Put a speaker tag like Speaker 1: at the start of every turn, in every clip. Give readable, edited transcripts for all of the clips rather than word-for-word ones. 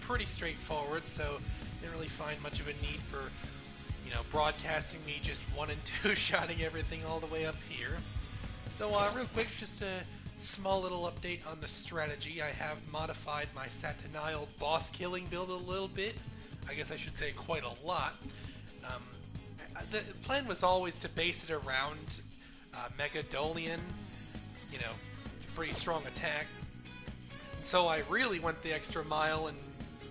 Speaker 1: pretty straightforward, so didn't really find much of a need for, you know, broadcasting me just 1 and 2 shotting everything all the way up here. So real quick, just a small little update on the strategy. I have modified my Satanile boss killing build a little bit. I guess I should say quite a lot. The plan was always to base it around Mega Dolian, you know, pretty strong attack. And so I really went the extra mile and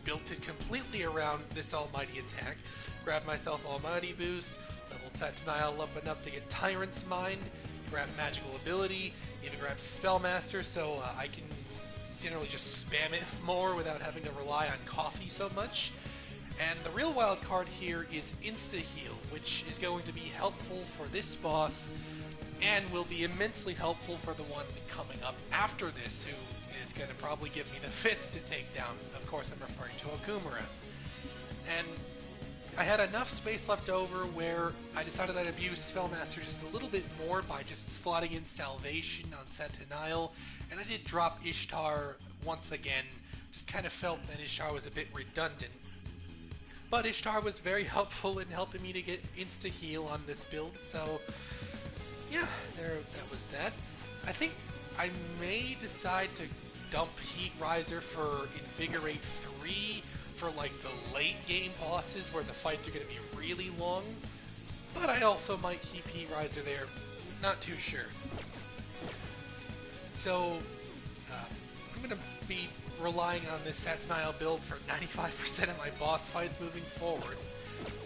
Speaker 1: built it completely around this almighty attack. Grabbed myself Almighty Boost, leveled Satanile up enough to get Tyrant's Mind, grabbed Magical Ability, even grabbed Spellmaster, so I can generally just spam it more without having to rely on coffee so much. And the real wild card here is Insta-Heal, which is going to be helpful for this boss, and will be immensely helpful for the one coming up after this, who is going to probably give me the fits to take down. Of course, I'm referring to Okumura. And I had enough space left over where I decided I'd abuse Spellmaster just a little bit more by just slotting in Salvation on Satanile, and I did drop Ishtar once again. Just kind of felt that Ishtar was a bit redundant. But Ishtar was very helpful in helping me to get insta-heal on this build, so yeah, that was that. I think I may decide to dump Heat Riser for Invigorate 3 for like the late game bosses where the fights are going to be really long, but I also might keep Heat Riser there, not too sure. So I'm going to be relying on this Satanile build for 95% of my boss fights moving forward.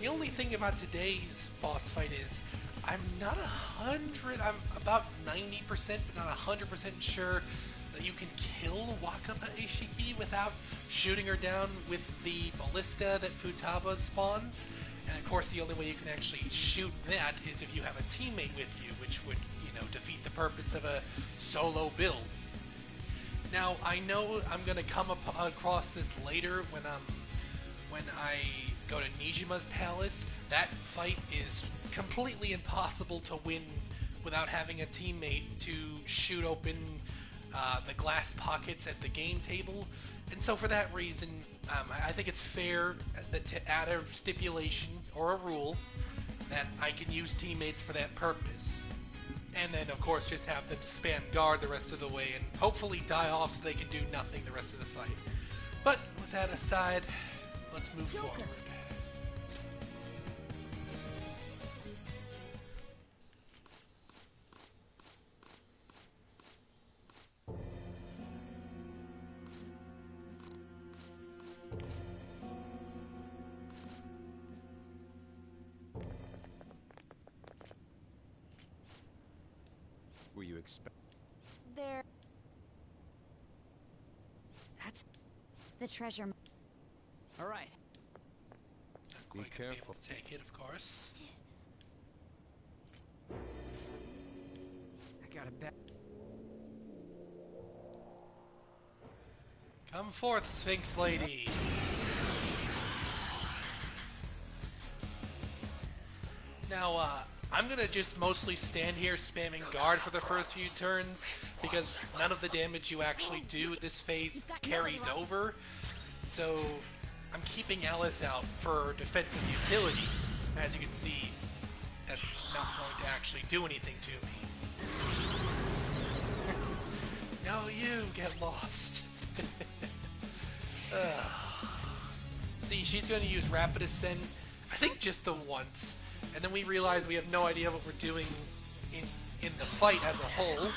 Speaker 1: The only thing about today's boss fight is I'm not 100, I'm about 90% but not 100% sure that you can kill Wakaba Isshiki without shooting her down with the ballista that Futaba spawns. And of course the only way you can actually shoot that is if you have a teammate with you, which would, you know, defeat the purpose of a solo build. Now, I know I'm going to come across this later when I go to Niijima's palace. That fight is completely impossible to win without having a teammate to shoot open the glass pockets at the game table. And so for that reason, I think it's fair to add a stipulation or a rule that I can use teammates for that purpose. And then, of course, just have them spam guard the rest of the way and hopefully die off so they can do nothing the rest of the fight. But with that aside, let's move forward.
Speaker 2: Were you expect?
Speaker 3: There. That's the treasure.
Speaker 2: All right.
Speaker 1: Be careful. To take it, of course.
Speaker 2: I got a bet.
Speaker 1: Come forth, Sphinx Lady. Now, I'm gonna just mostly stand here spamming guard for the first few turns, because none of the damage you actually do this phase carries over. So I'm keeping Alice out for defensive utility. As you can see, that's not going to actually do anything to me. No, you get lost. See, she's going to use Rapid Ascent, I think just the once. And then we realize we have no idea what we're doing in the fight as a whole.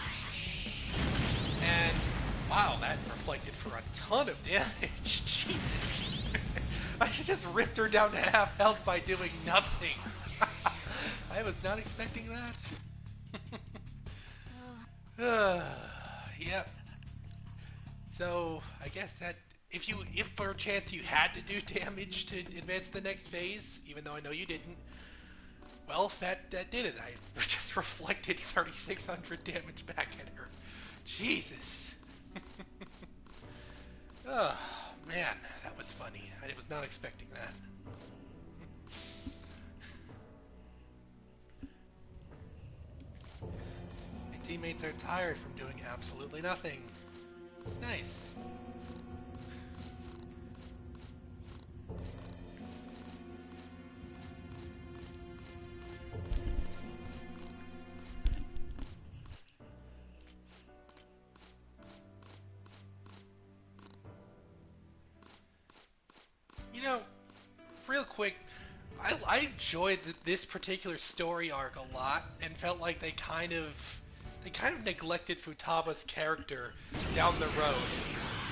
Speaker 1: And wow, that reflected for a ton of damage. Jesus. I should just ripped her down to half health by doing nothing. I was not expecting that. Yep. So I guess that if per chance you had to do damage to advance the next phase, even though I know you didn't, well, that did it. I just reflected 3,600 damage back at her. Jesus. Oh, man, that was funny. I was not expecting that. My teammates are tired from doing absolutely nothing. Nice. You know, real quick, I enjoyed this particular story arc a lot, and felt like they kind of neglected Futaba's character down the road.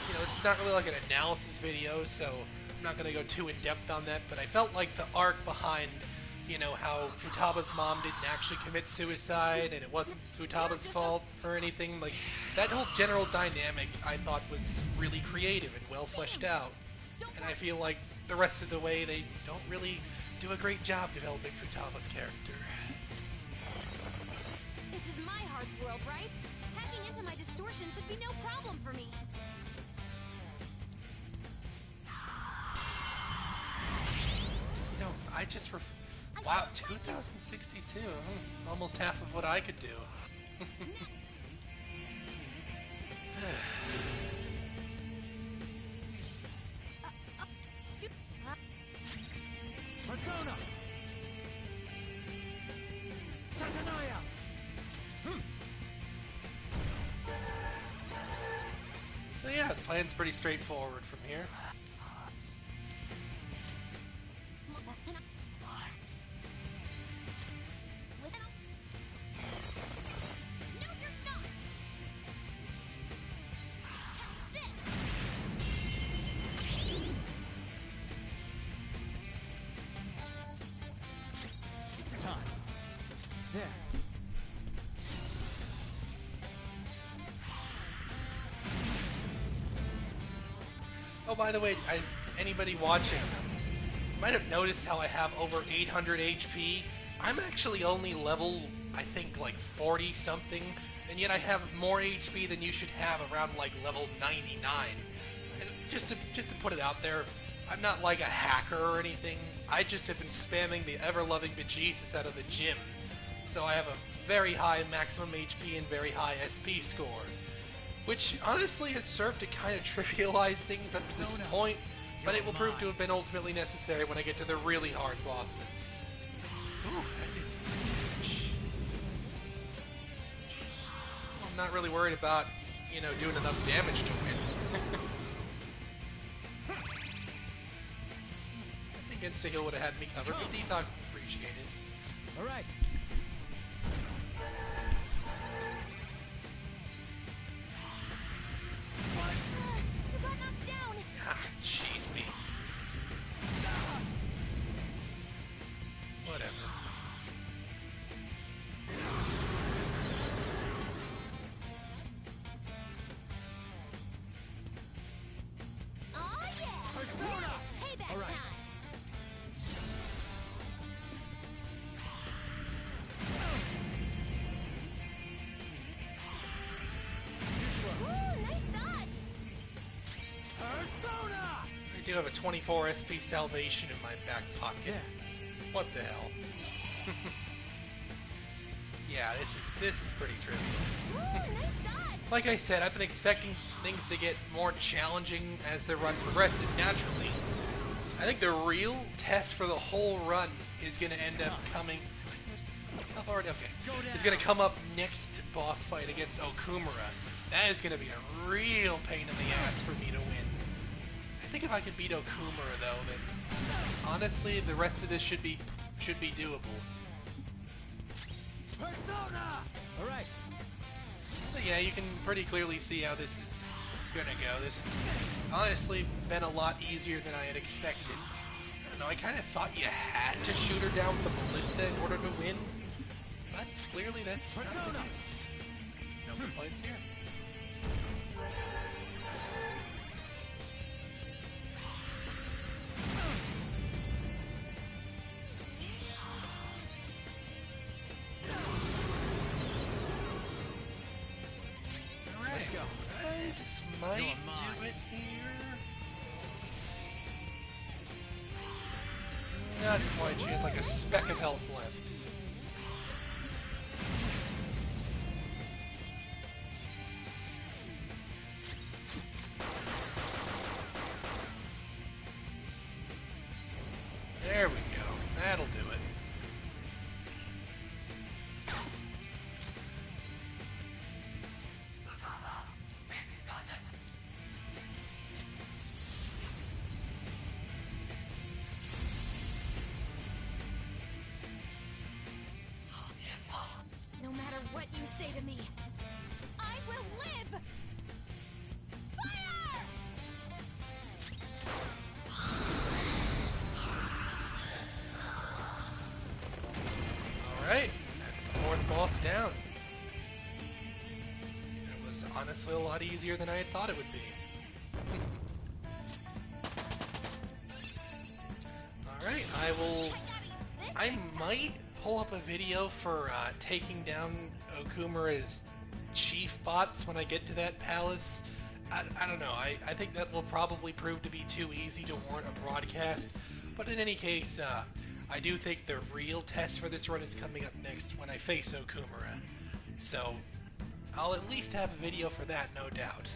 Speaker 1: You know, this is not really like an analysis video, so I'm not going to go too in depth on that, but I felt like the arc behind, you know, how Futaba's mom didn't actually commit suicide, and it wasn't Futaba's fault or anything, like, that whole general dynamic I thought was really creative and well fleshed out. And I feel like the rest of the way they don't really do a great job developing Futaba's character.
Speaker 3: This is my heart's world, right? Hacking into my distortion should be no problem for me.
Speaker 1: No, I just wow, 2062. Almost half of what I could do.
Speaker 2: Persona! Satanaya!
Speaker 1: So yeah, the plan's pretty straightforward from here.
Speaker 2: It's time. There.
Speaker 1: Oh, by the way, anybody watching might have noticed how I have over 800 HP. I'm actually only level, I think, like 40 something, and yet I have more HP than you should have around like level 99. And just to put it out there, I'm not like a hacker or anything. I just have been spamming the ever-loving bejesus out of the gym. So I have a very high maximum HP and very high SP score, which honestly has served to kind of trivialize things up to this point, but it will prove to have been ultimately necessary when I get to the really hard bosses. Ooh, that did some damage. Well, I'm not really worried about, you know, doing enough damage to win. I think insta-heal would have had me covered, but detox is appreciated.
Speaker 2: Alright.
Speaker 3: You got knocked down.
Speaker 1: Ah, jeez me. Whatever.
Speaker 3: Oh yeah.
Speaker 2: Persona!
Speaker 3: Payback
Speaker 2: All right.
Speaker 3: time.
Speaker 2: Too slow.
Speaker 3: Ooh, nice dodge.
Speaker 2: Persona!
Speaker 1: I do have a 24 SP salvation in my back pocket.
Speaker 2: Yeah.
Speaker 1: What the hell? Yeah, this is pretty trivial.
Speaker 3: Ooh, nice dodge.
Speaker 1: Like I said, I've been expecting things to get more challenging as the run progresses naturally. I think the real test for the whole run is going to end up coming... I've already... Okay. It's going to come up next boss fight against Okumura. That is going to be a real pain in the ass for me to win. I think if I could beat Okumura, though, then honestly, the rest of this should be doable.
Speaker 2: Persona! Alright.
Speaker 1: But yeah, you can pretty clearly see how this is gonna go. This has honestly been a lot easier than I had expected. I don't know, I kind of thought you had to shoot her down with the ballista in order to win, but clearly that's not the case. No complaints here. Alright,
Speaker 2: Let's go.
Speaker 1: this might
Speaker 2: You're
Speaker 1: do
Speaker 2: mine.
Speaker 1: it here. Let's see. Not quite, she has like a speck of health left. There we go. That'll do it.
Speaker 3: you say to me. I will live! Fire!
Speaker 1: Alright, that's the fourth boss down. It was honestly a lot easier than I had thought it would be. Alright, I might pull up a video for taking down Okumura's chief bots when I get to that palace. I don't know, I think that will probably prove to be too easy to warrant a broadcast, but in any case, I do think the real test for this run is coming up next when I face Okumura. So, I'll at least have a video for that, no doubt.